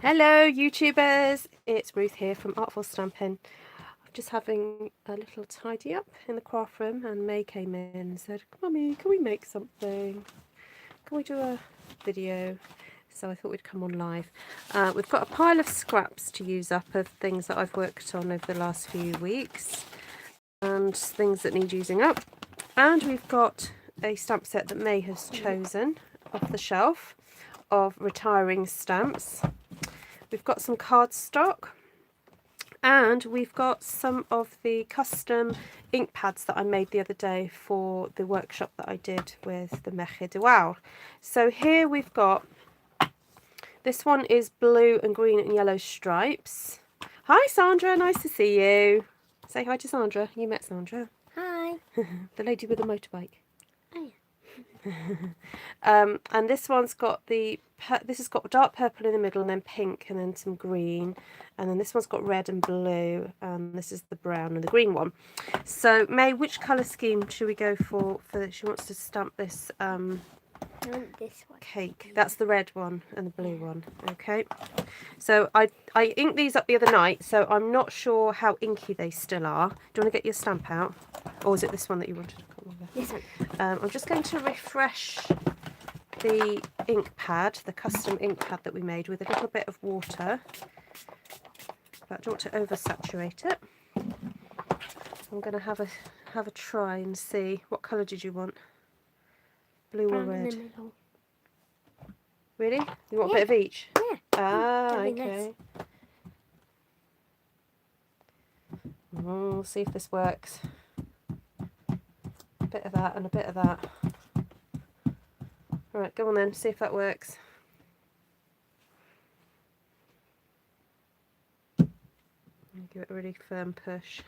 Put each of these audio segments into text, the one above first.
Hello YouTubers, it's Ruth here from Artful Stampin'. I'm just having a little tidy up in the craft room and May came in and said, Mummy, can we make something? Can we do a video? So I thought we'd come on live. We've got a pile of scraps to use up of things that I've worked on over the last few weeks and things that need using up. And we've got a stamp set that May has chosen off the shelf of retiring stamps. We've got some cardstock and we've got some of the custom ink pads that I made the other day for the workshop that I did with the Mae and I. So here we've got, this one is blue and green and yellow stripes. Hi Sandra, nice to see you. Say hi to Sandra. You met Sandra. Hi. The lady with the motorbike. Oh, yeah. And this one's got this has got dark purple in the middle and then pink and then some green, and then this one's got red and blue, and this is the brown and the green one. So May, which colour scheme should we go for she wants to stamp this I want this one. cake? That's the red one and the blue one. Okay, so I inked these up the other night, so I'm not sure how inky they still are. Do you want to get your stamp out, or is it this one that you wanted? This one. I'm just going to refresh the ink pad, the custom ink pad that we made, with a little bit of water, but I don't want to oversaturate it. I'm going to have a try and see. What colour did you want? Blue or red? In the middle. Really? You want a bit of each? Yeah. Ah, That'd be okay. We'll see if this works. A bit of that and a bit of that. Alright, go on then, see if that works. Give it a really firm push.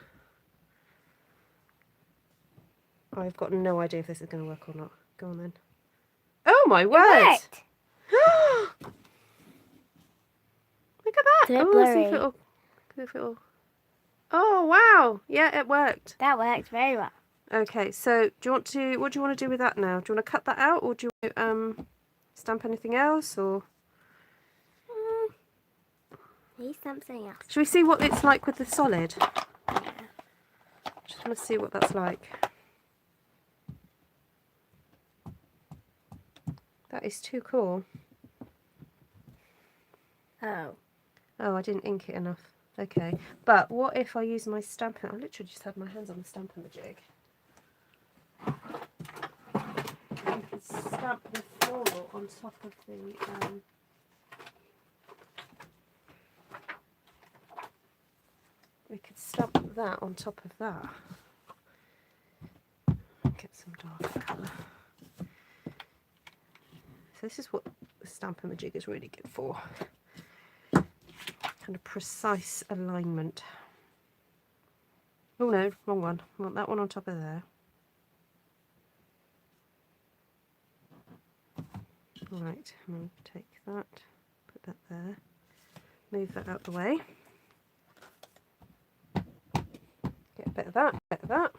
I've got no idea if this is going to work or not. Go on then. Oh my word! Look at that! It's a bit Oh, blurry. see if it'll... Oh wow! Yeah, it worked. That worked very well. Okay, so what do you want to do with that now? Do you want to cut that out, or do you want to stamp anything else, or? Maybe stamp something else. Should we see what it's like with the solid? Yeah. Just want to see what that's like. That is too cool. Oh. Oh, I didn't ink it enough. Okay, but what if I use my stamping? I literally just had my hands on the stamping jig. You could stamp the floral on top of the. We could stamp that on top of that. Get some darker colour. So this is what the stamping jig is really good for. Kind of precise alignment. Oh no, wrong one. I want that one on top of there. Right, I'm going to take that, put that there, move that out the way. Get a bit of that, a bit of that.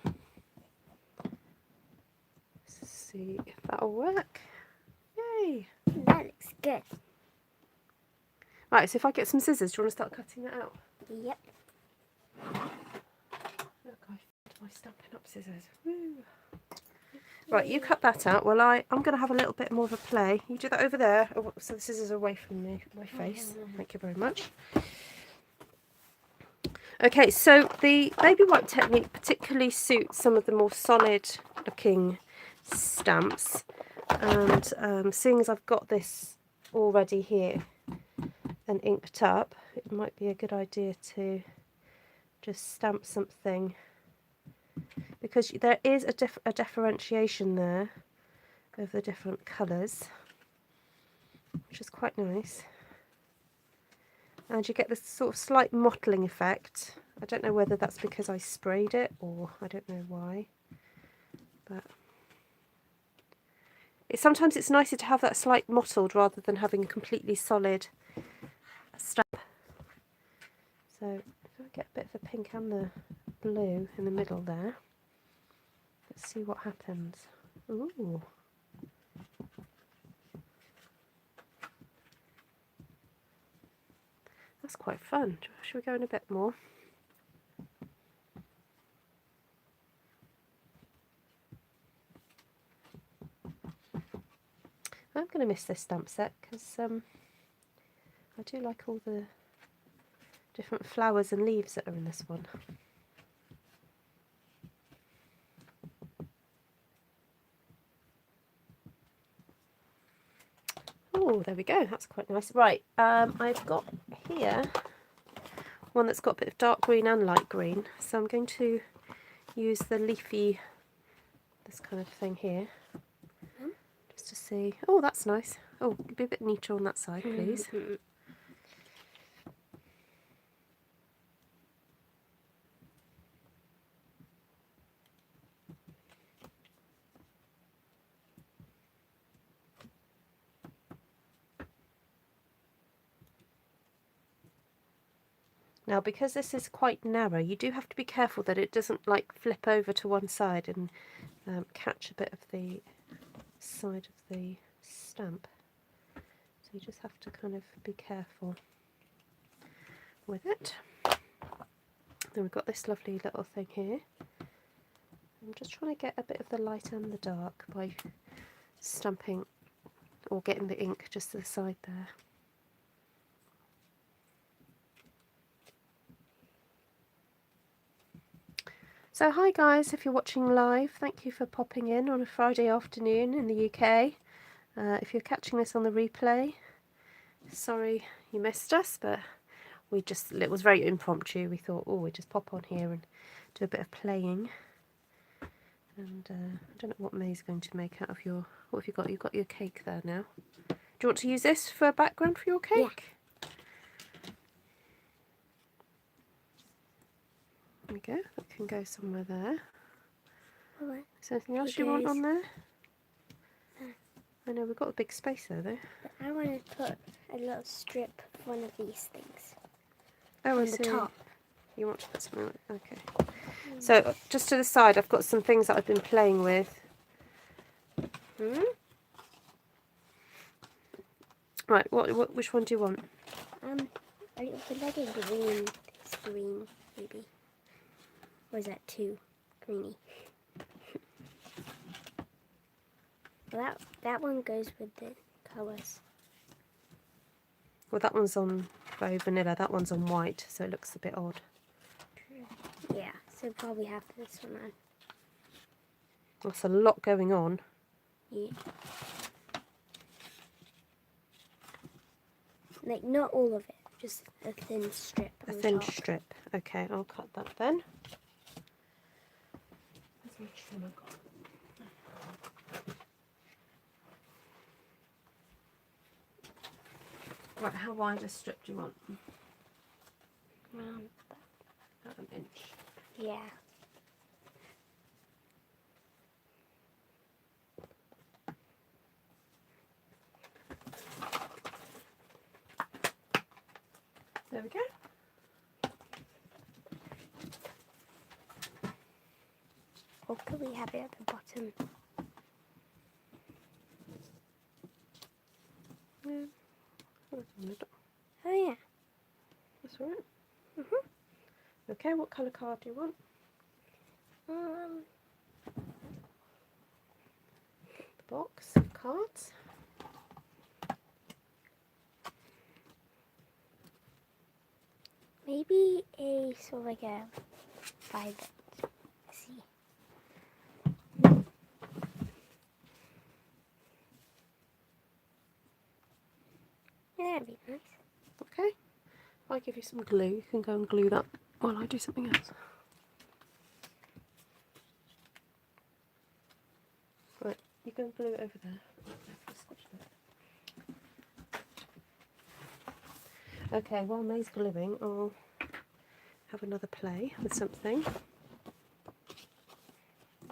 Let's see if that'll work. Yay! That looks good. Right, so if I get some scissors, do you want to start cutting that out? Yep. Look, I found my Stampin' Up scissors. Woo! Right, you cut that out. Well, I'm going to have a little bit more of a play. You do that over there, so the scissors are away from my face. Thank you very much. Okay, so the baby wipe technique particularly suits some of the more solid looking stamps. And seeing as I've got this already here and inked up, it might be a good idea to just stamp something, because there is a differentiation there of the different colours, which is quite nice. And you get this sort of slight mottling effect. I don't know whether that's because I sprayed it or I don't know why, but sometimes it's nicer to have that slight mottled rather than having a completely solid stamp. So if I get a bit of the pink and the blue in the middle there, let's see what happens. Ooh. That's quite fun. Should we go in a bit more? I'm going to miss this stamp set because I do like all the different flowers and leaves that are in this one. Oh, there we go. That's quite nice. Right, I've got here one that's got a bit of dark green and light green. So I'm going to use the leafy, this kind of thing here, just to see. Oh, that's nice. Oh, be a bit neater on that side, please. Now, because this is quite narrow, you do have to be careful that it doesn't like flip over to one side and catch a bit of the side of the stamp. So you just have to kind of be careful with it. Then we've got this lovely little thing here. I'm just trying to get a bit of the light and the dark by stamping or getting the ink just to the side there. So hi guys, if you're watching live, thank you for popping in on a Friday afternoon in the UK. If you're catching this on the replay, sorry you missed us, but it was very impromptu. We thought, oh, we'd just pop on here and do a bit of playing. And I don't know what Mae's going to make out of your, what have you got? You've got your cake there now. Do you want to use this for a background for your cake? Yeah. There we go, that can go somewhere there. Alright. Is there anything else you want on there? I know we've got a big space there though. But I want to put a little strip of one of these things Oh, on the top. You want to put something like that? Okay. So just to the side, I've got some things that I've been playing with. Right, which one do you want? A little bit like a green. This green, maybe. Or is that too greeny? Well, that one goes with the colours. Well, that one's on very vanilla. That one's on white, so it looks a bit odd. Yeah, so probably have this one on. That's a lot going on. Yeah. Like, not all of it, just a thin strip. A on the thin top. strip. Okay, I'll cut that then. Where's my trimmer gone? Right, how wide a strip do you want? About an inch. Yeah. There we go. Or could we have it at the bottom? Yeah. Oh, yeah. That's all right. Okay, what colour card do you want? The box of cards. Maybe a sort of like a violet. Let's see. Yeah, that'd be nice. Okay. If I give you some glue, you can go and glue that while I do something else. Right, you can glue it over there. Okay, while Mae's gluing, I'll have another play with something.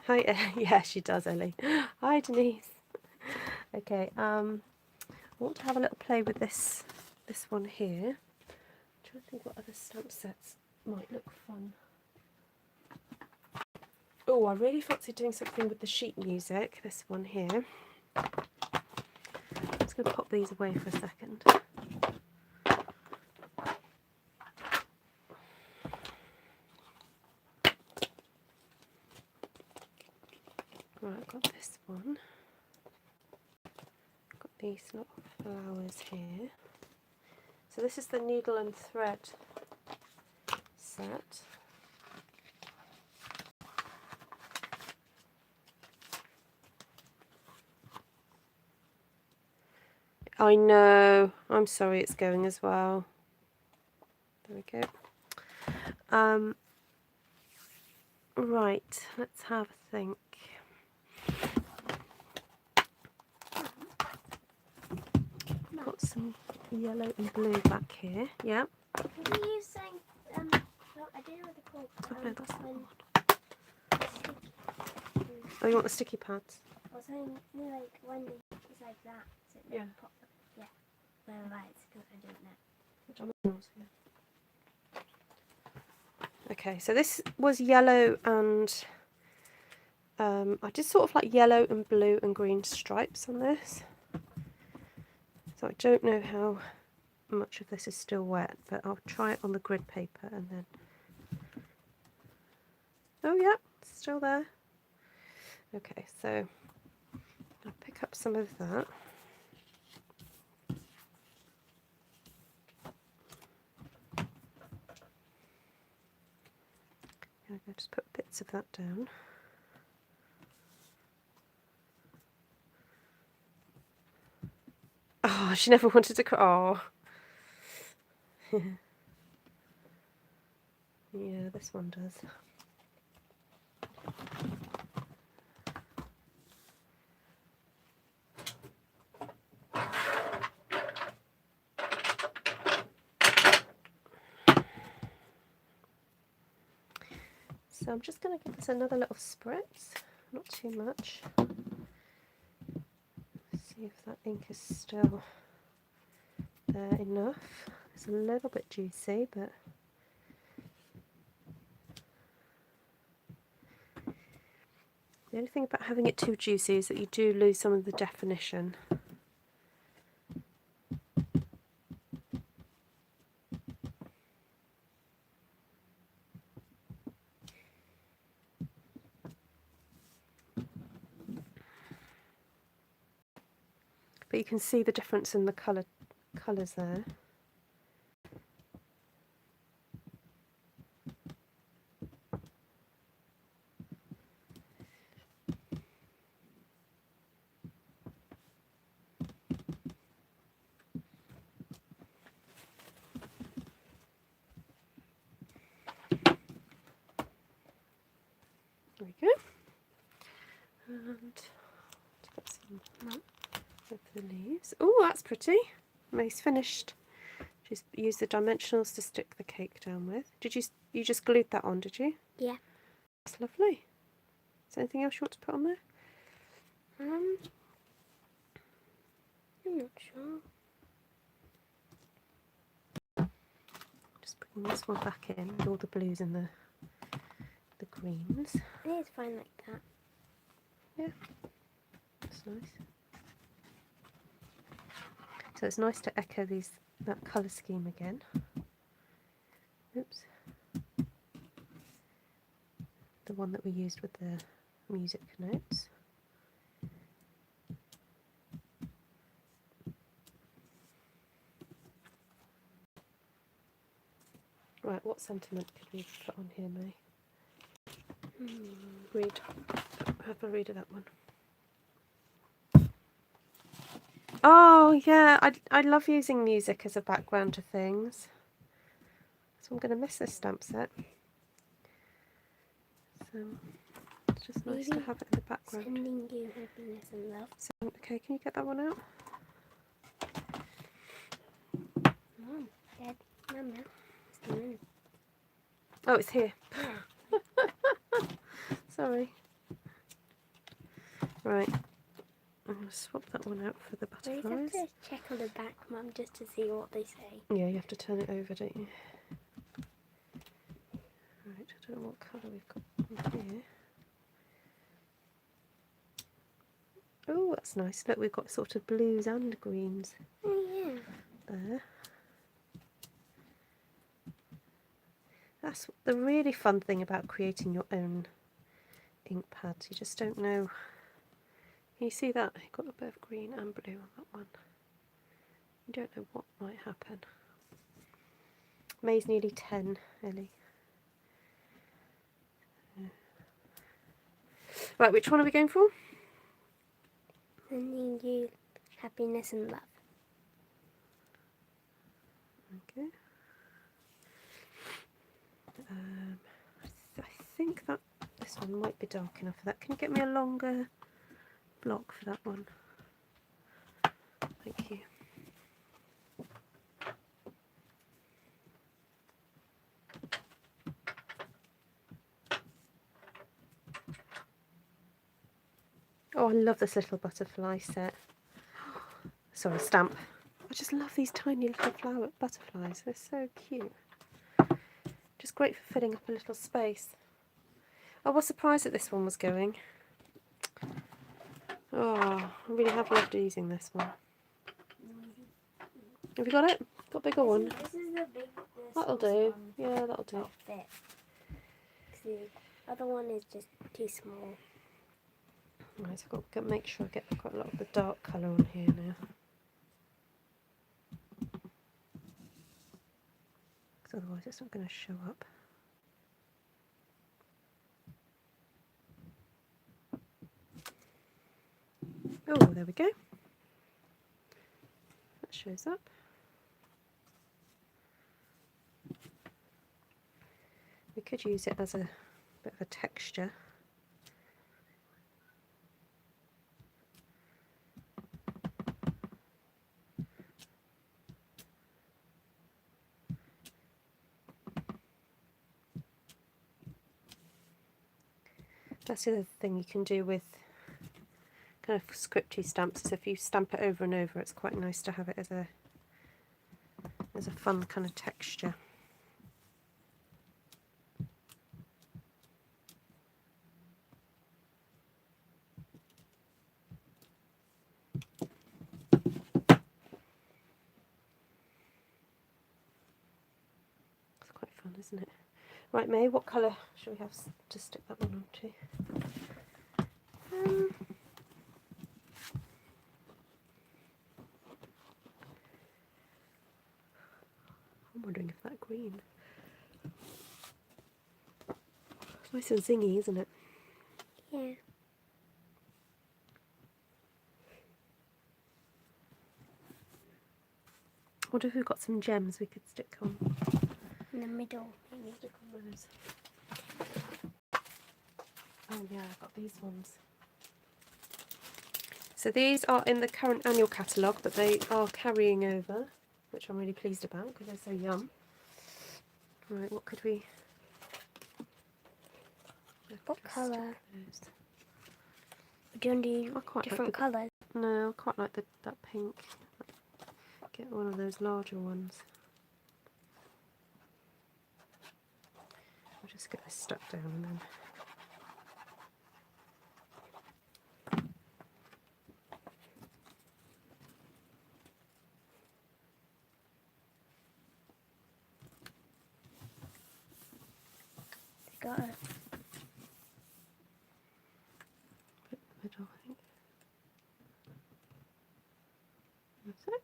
Hi, yeah, she does, Ellie. Hi, Denise. Okay, I want to have a little play with this one here. I'm trying to think what other stamp sets might look fun. Oh, I really fancy doing something with the sheet music, this one here. I'm just going to pop these away for a second. Right, I've got this one. Got these little flowers here. So this is the needle and thread set. I know, I'm sorry it's going as well. There we go. Right, let's have a think. Got some yellow and blue back here. Yeah. Maybe you saying no, I don't know what they're called. Oh no, that's not when one. Oh, you want the sticky pads? I was saying, you know, like when it's like that, so it Yeah. pops up. Yeah. Whereabouts, because I don't know. Okay, so this was yellow and I did sort of like yellow and blue and green stripes on this. So I don't know how much of this is still wet, but I'll try it on the grid paper and then... Oh yeah, it's still there. Okay, so I'll pick up some of that. Here I go, just put bits of that down. Oh, she never wanted to cry. Oh. Yeah, this one does. So I'm just going to give this another little spritz, not too much. See if that ink is still there enough. It's a little bit juicy, but the only thing about having it too juicy is that you do lose some of the definition. But you can see the difference in the colours there. There we go. And got some of the leaves. Oh, that's pretty. Mae's finished. Just use the dimensionals to stick the cake down with. Did you just glued that on, did you? Yeah. That's lovely. Is there anything else you want to put on there? I'm not sure. Just bringing this one back in with all the blues and the greens. I think it's fine like that. Yeah, that's nice. So it's nice to echo that colour scheme again. Oops. The one that we used with the music notes. Right, what sentiment could we put on here, Mae? Read. Have a read of that one. Oh yeah, I love using music as a background to things. So I'm going to miss this stamp set. So it's just nice to have it in the background. Sending you happiness and love. So, okay, can you get that one out? Mom, Dad, Mama, it's the moon. Oh, it's here. Yeah. Sorry. Right. I'm going to swap that one out for the You butterflies. have to check on the back, Mum, just to see what they say. Yeah, you have to turn it over, don't you? Right, I don't know what colour we've got in here. Oh, that's nice. Look, we've got sort of blues and greens Oh, yeah. there. That's the really fun thing about creating your own ink pads. You just don't know You see that? You've got a bit of green and blue on that one. You don't know what might happen. May's nearly 10, Ellie. Right, which one are we going for? And then you happiness and love. Okay. I think that this one might be dark enough for that. Can you get me a longer block for that one? Thank you. Oh, I love this little butterfly set. Sorry, stamp. I just love these tiny little flower butterflies. They're so cute. Just great for filling up a little space. I was surprised that this one was going. Oh, I really have loved using this one. Have you got it? Got a bigger one? This is the big. That'll do. Yeah, that'll do. Fit. The other one is just too small. Right, so I've got to make sure I get quite a lot of the dark colour on here now. Because otherwise it's not going to show up. Oh, there we go. That shows up. We could use it as a bit of a texture. That's the other thing you can do with kind of scripty stamps, is if you stamp it over and over, it's quite nice to have it as a fun kind of texture. It's quite fun, isn't it? Right, May, what colour should we have to stick that one onto? I'm wondering if that green. It's nice and zingy, isn't it? Yeah. I wonder if we've got some gems we could stick on. In the middle, maybe. Stick on those. Oh yeah, I've got these ones. So these are in the current annual catalogue, but they are carrying over, which I'm really pleased about because they're so yum. Right, what could we... What colour? Do you want to do different colours? No, I quite like that pink. Get one of those larger ones. I'll just get this stuck down and then... Got it. Put it in the middle, I think. That's it.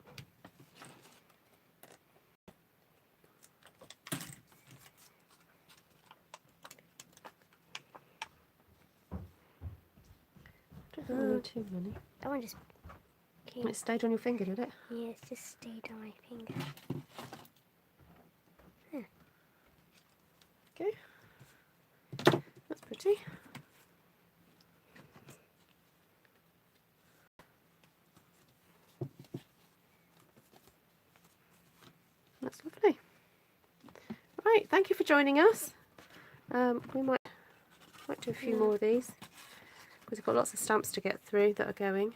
Don't need too many. That one just came. It stayed on your finger, did it? Yeah, it just stayed on my finger. Huh. Okay. That's pretty. That's lovely. Right, thank you for joining us. We might do a few more of these because we've got lots of stamps to get through that are going.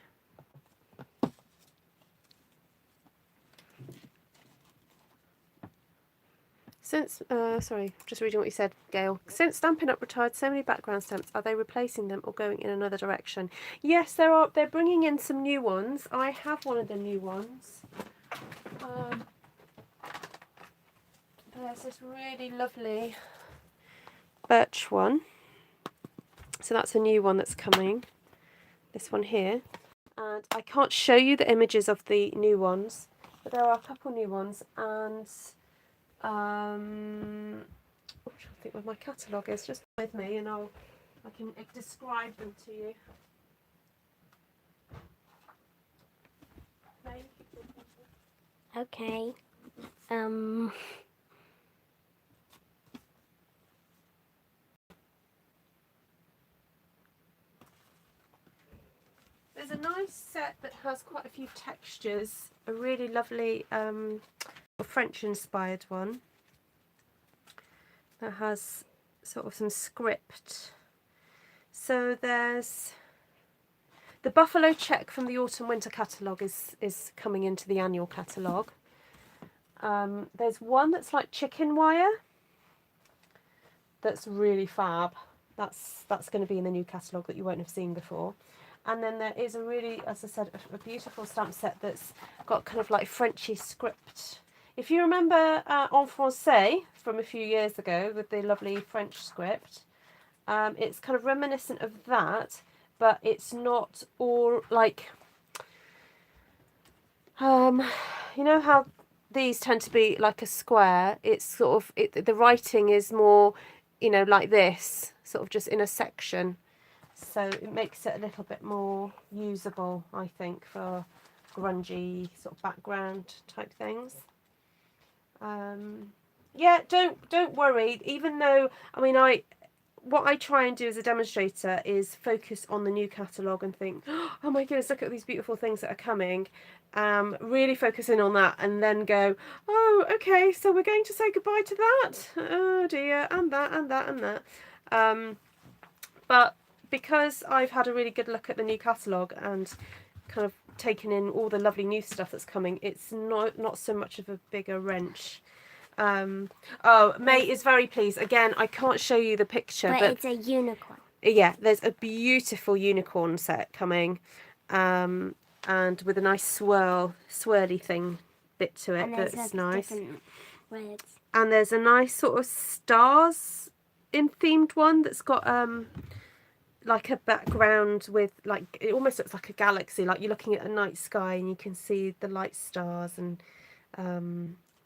Since, sorry, just reading what you said, Gail. Since Stampin' Up retired so many background stamps, are they replacing them or going in another direction? Yes, there are. They're bringing in some new ones. I have one of the new ones. There's this really lovely birch one. So that's a new one that's coming. this one here. And I can't show you the images of the new ones, but there are a couple new ones. And I'm trying to think where my catalogue is. Just with me, and I can describe them to you. Okay. There's a nice set that has quite a few textures. A really lovely French-inspired one that has sort of some script. So there's the buffalo check from the autumn winter catalogue is coming into the annual catalogue. There's one that's like chicken wire. That's really fab. That's going to be in the new catalogue that you won't have seen before. And then there is a really, as I said, a beautiful stamp set that's got kind of like Frenchy script. If you remember En Français from a few years ago with the lovely French script, it's kind of reminiscent of that, but it's not all like, you know how these tend to be like a square? It's sort of, the writing is more, you know, like this, sort of just in a section. So it makes it a little bit more usable, I think, for grungy sort of background type things. Yeah, don't worry. Even though, I mean, what I try and do as a demonstrator is focus on the new catalogue and think, oh my goodness, look at these beautiful things that are coming. Really focusing on that, and then go, oh, okay, so we're going to say goodbye to that. Oh dear, and that, and that, and that. But because I've had a really good look at the new catalogue and kind of taken in all the lovely new stuff that's coming, it's not so much of a bigger wrench. Oh, May is very pleased. Again, I can't show you the picture, but it's a unicorn. Yeah, there's a beautiful unicorn set coming, and with a nice swirly thing bit to it. That's nice. And there's a nice sort of stars in themed one that's got like a background with, like, it almost looks like a galaxy, like you're looking at a night sky and you can see the light stars, and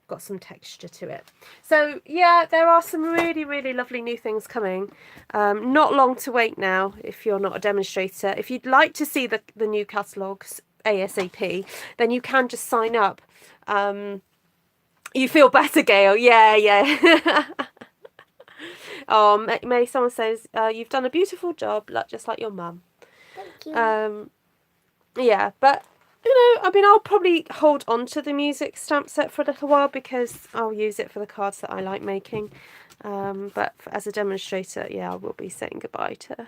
got some texture to it. So yeah, there are some really, really lovely new things coming. Not long to wait now if you're not a demonstrator. If you'd like to see the new catalogues ASAP, then you can just sign up. You feel better, Gail? Yeah. Oh, May, someone says, you've done a beautiful job, just like your mum. Thank you. Yeah, but, you know, I mean, I'll probably hold on to the music stamp set for a little while because I'll use it for the cards that I like making. But as a demonstrator, yeah, I will be saying goodbye to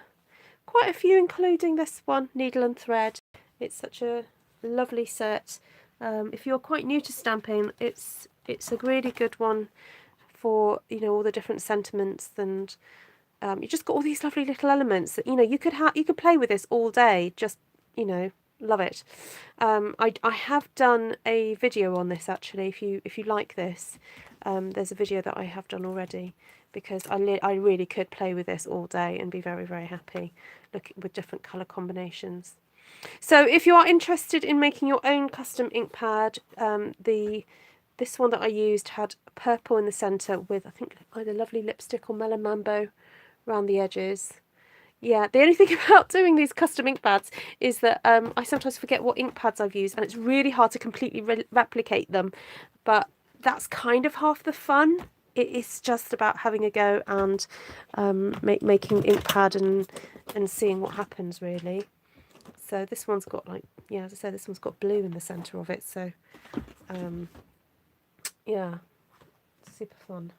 quite a few, including this one, Needle and Thread. It's such a lovely set. If you're quite new to stamping, it's a really good one for, you know, all the different sentiments, and you just got all these lovely little elements that, you know, you could play with this all day. Just, you know, love it. I have done a video on this actually. If you like this, there's a video that I have done already, because I really could play with this all day and be very, very happy looking with different colour combinations. So if you are interested in making your own custom ink pad, this one that I used had purple in the centre with, I think, either lovely lipstick or melon mambo around the edges. Yeah, the only thing about doing these custom ink pads is that I sometimes forget what ink pads I've used, and it's really hard to completely replicate them. But that's kind of half the fun. It is just about having a go and making ink pad and seeing what happens, really. So this one's got, like, yeah, as I said, this one's got blue in the centre of it. So yeah, super fun.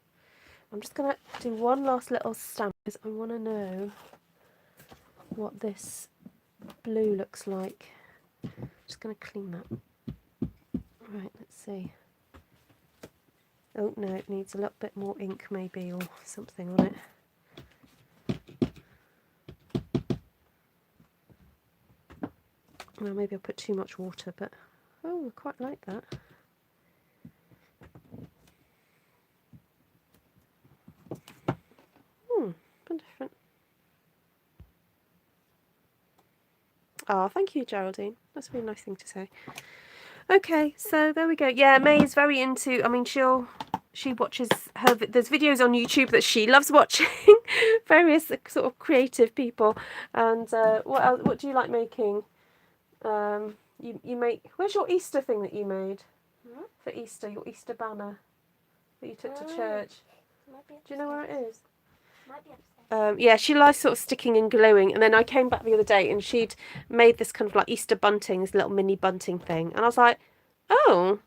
I'm just going to do one last little stamp because I want to know what this blue looks like. Just going to clean that. Right, let's see. Oh no, it needs a little bit more ink maybe, or something on it. Well, maybe I'll put too much water, but oh, I quite like that. Bit different. Oh, thank you, Geraldine. That's a really nice thing to say. Okay, so there we go. Yeah, May is very into, I mean, she watches there's videos on YouTube that she loves watching, various sort of creative people. And what do you like making? You make, where's your Easter thing that you made for Easter, your Easter banner that you took to church? Do you know where it is? Might be upstairs. Yeah, she likes sort of sticking and gluing. And then I came back the other day and she'd made this kind of like Easter bunting, this little mini bunting thing. And I was like, oh,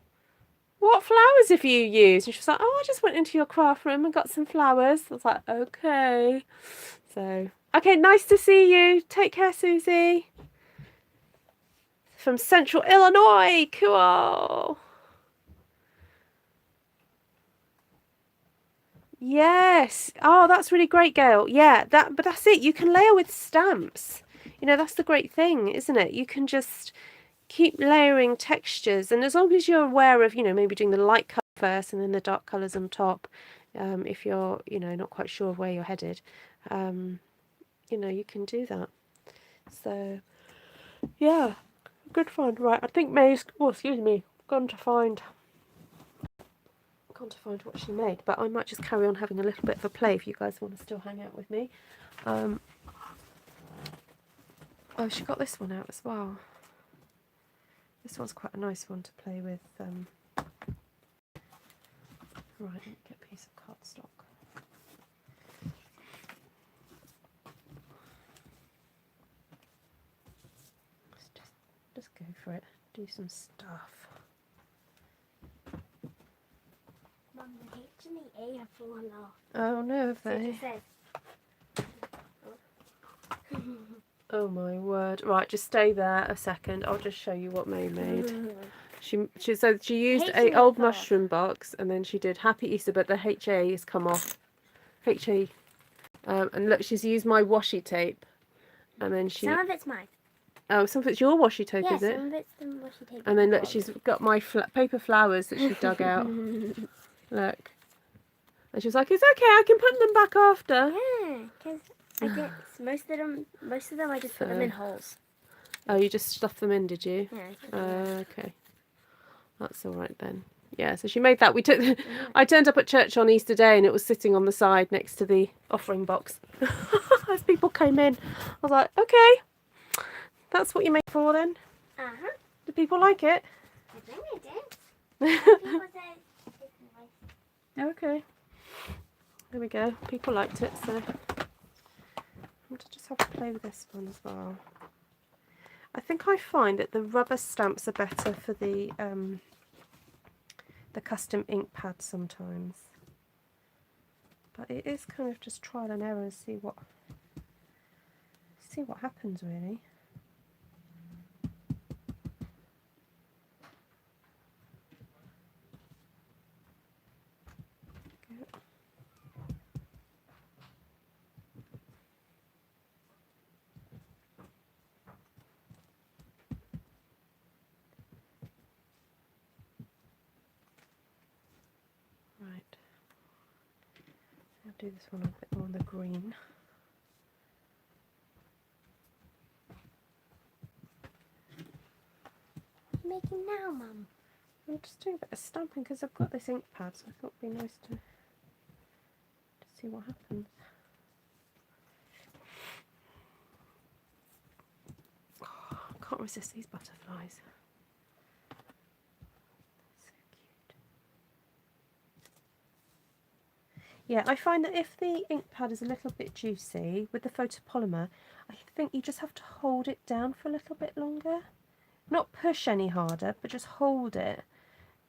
what flowers have you used? And she was like, oh, I just went into your craft room and got some flowers. I was like, okay. So, okay, nice to see you. Take care, Susie. From Central Illinois. Cool. Yes. Oh, that's really great, Gail. Yeah, but that's it. You can layer with stamps. You know, that's the great thing, isn't it? You can just keep layering textures, and as long as you're aware of, you know, maybe doing the light colour first and then the dark colours on top, if you're, you know, not quite sure of where you're headed, you know, you can do that. So, yeah, good fun. Right, I think May's, oh, excuse me, gone to find what she made, but I might just carry on having a little bit of a play if you guys want to still hang out with me. Oh, she got this one out as well. This one's quite a nice one to play with. Right, let me get a piece of cardstock. Just go for it. Do some stuff. Mum, the H and the A have fallen off. Oh no, have See what they? it says. Oh my word! Right, just stay there a second. I'll just show you what May made. She said she used a old mushroom box and then she did Happy Easter, but the HA has come off. HA, and look, she's used my washi tape, and then she. Some of it's mine. Oh, some of it's your washi tape, Yeah, is it? some of it's the washi tape. And then look, she's got my paper flowers that she dug out. Look, and she was like, "It's okay, I can put them back after." Yeah, because I did most of them I just put them in holes. Oh, you just stuffed them in, did you? Yeah. Okay, that's all right then. Yeah, so she made that. I turned up at church on Easter Day and it was sitting on the side next to the offering box. As people came in, I was like, okay, that's what you made for then. Uh-huh. Do people like it? I think they did. Some people said it's nice. Okay. There we go. People liked it, so I'm going to just have to play with this one as well. I think I find that the rubber stamps are better for the custom ink pads sometimes. But it is kind of just trial and error and see what happens really. Right. I'll do this one a bit more on the green. What are you making now, Mum? I'm just doing a bit of stamping because I've got this ink pad, so I thought it'd be nice to see what happens. Oh, I can't resist these butterflies. So cute. Yeah, I find that if the ink pad is a little bit juicy with the photopolymer, I think you just have to hold it down for a little bit longer. Not push any harder, but just hold it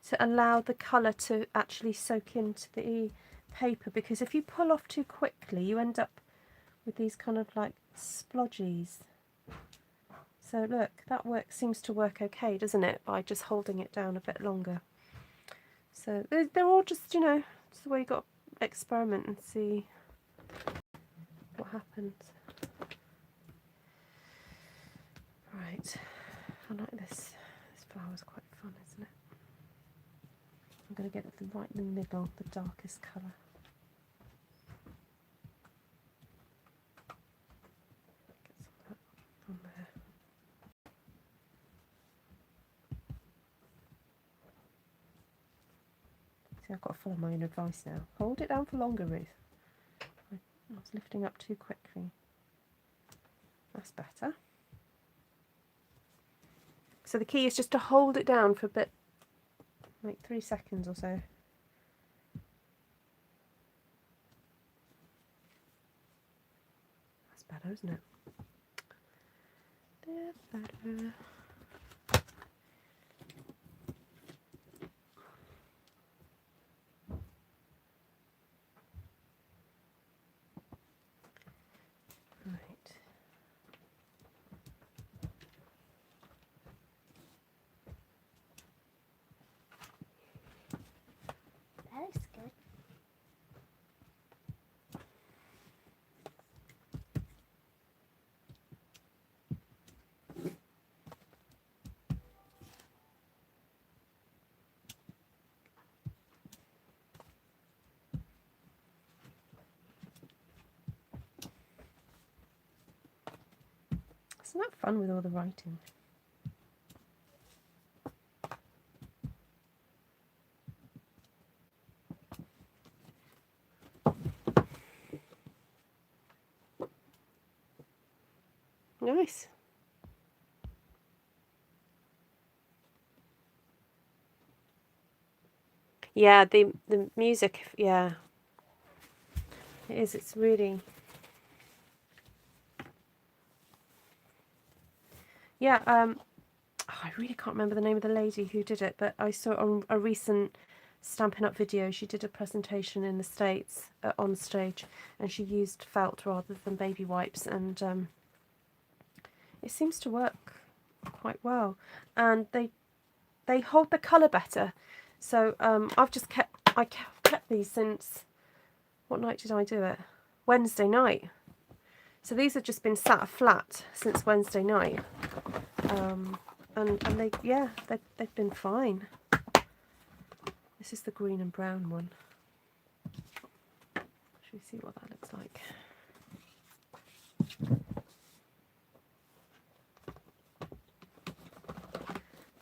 to allow the colour to actually soak into the paper, because if you pull off too quickly you end up with these kind of like splodgies. So look, that seems to work okay, doesn't it, by just holding it down a bit longer. So they're all just, you know, just the way you got to experiment and see what happens. Right, I like this. This flower's quite fun, isn't it? I'm going to get it right in the middle, the darkest colour. Get some of that on there. See, I've got to follow my own advice now. Hold it down for longer, Ruth. I was lifting up too quickly. That's better. So the key is just to hold it down for a bit, like 3 seconds or so. That's better, isn't it? Better. Right. That looks good. Isn't that fun with all the writing? Nice. Yeah, the music, yeah. It is, it's really... Yeah, I really can't remember the name of the lady who did it, but I saw on a recent Stampin' Up video, she did a presentation in the States on stage, and she used felt rather than baby wipes, and it seems to work quite well. And they hold the colour better. So I've just kept these since, what night did I do it? Wednesday night. So these have just been sat flat since Wednesday night. And they, yeah, they've been fine. This is the green and brown one. Should we see what that looks like?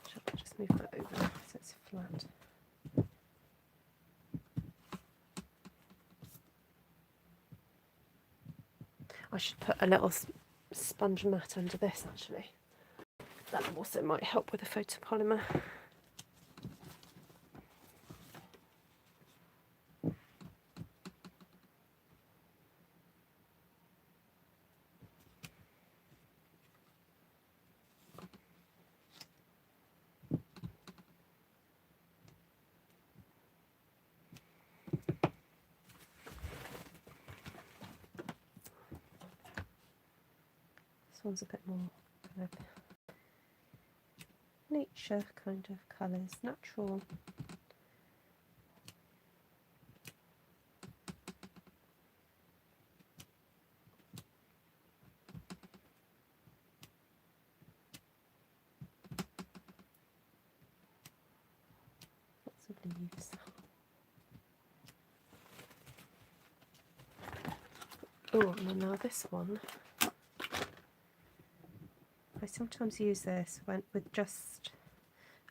Shall I just move that over so it's flat? I should put a little sponge mat under this actually. That also might help with the photopolymer. This one's a bit more kind of nature kind of colours, natural. Lots of leaves. Oh, and now this one. I sometimes use this with just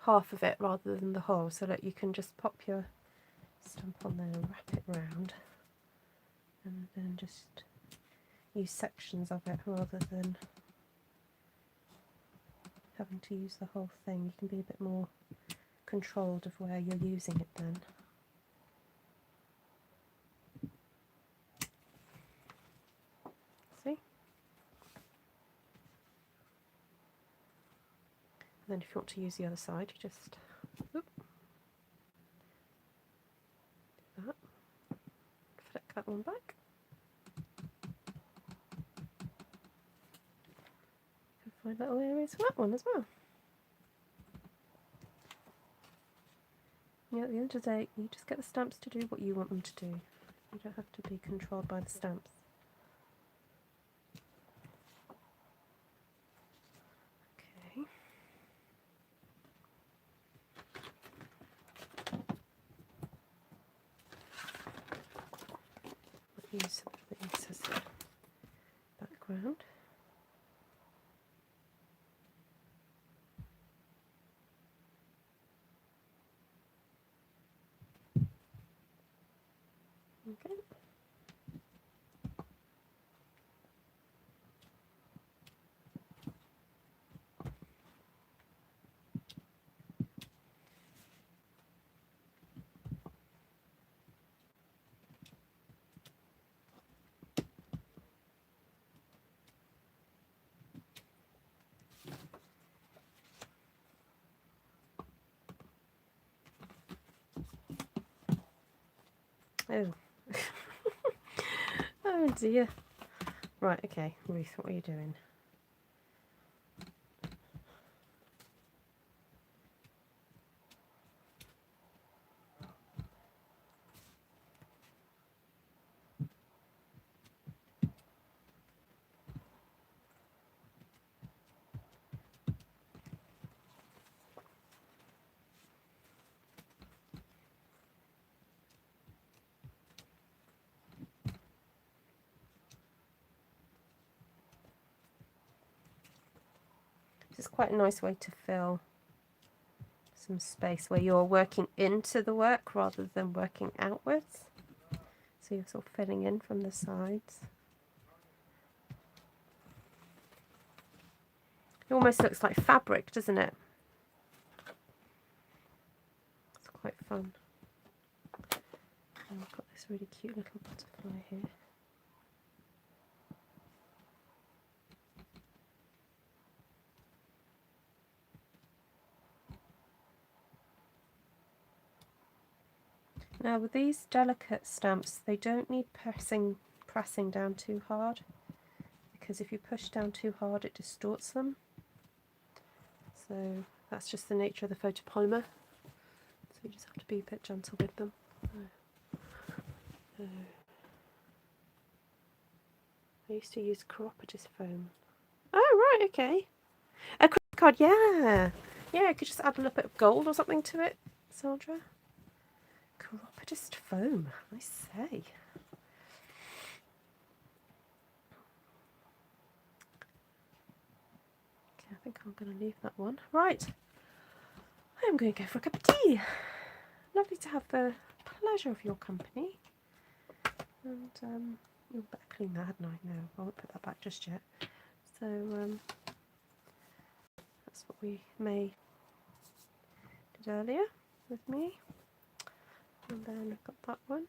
half of it rather than the whole, so that you can just pop your stamp on there and wrap it round, and then just use sections of it rather than having to use the whole thing. You can be a bit more controlled of where you're using it then. See? And then if you want to use the other side, you just do that, flick that one back. You can find little areas for that one as well. Yeah, at the end of the day, you just get the stamps to do what you want them to do. You don't have to be controlled by the stamps. Okay. I'll use some of these as background. Okay. Oh. Oh dear. Right, okay, Ruth, what are you doing? This is quite a nice way to fill some space where you're working into the work rather than working outwards. So you're sort of filling in from the sides. It almost looks like fabric, doesn't it? It's quite fun. And I've got this really cute little butterfly here. Now with these delicate stamps, they don't need pressing down too hard, because if you push down too hard it distorts them. So that's just the nature of the photopolymer. So you just have to be a bit gentle with them. I used to use chiropodist foam. Oh right, okay. A credit card, yeah. Yeah, I could just add a little bit of gold or something to it, Sandra. Chiropodist foam, I say. Okay, I think I'm going to leave that one. Right, I'm going to go for a cup of tea. Lovely to have the pleasure of your company. And you better clean that, hadn't I? No, I won't put that back just yet. So that's what Mae did earlier with me. And then I've got that one.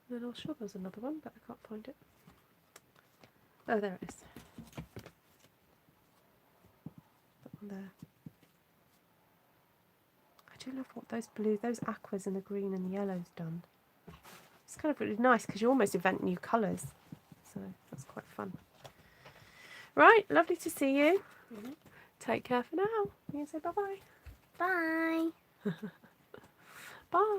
And then I'm sure there's another one, but I can't find it. Oh, there it is. That one there. I do love what those aquas and the green and the yellow's done. It's kind of really nice because you almost invent new colours. So that's quite fun. Right, lovely to see you. Mm-hmm. Take care for now. You can say bye-bye. Bye. Bye.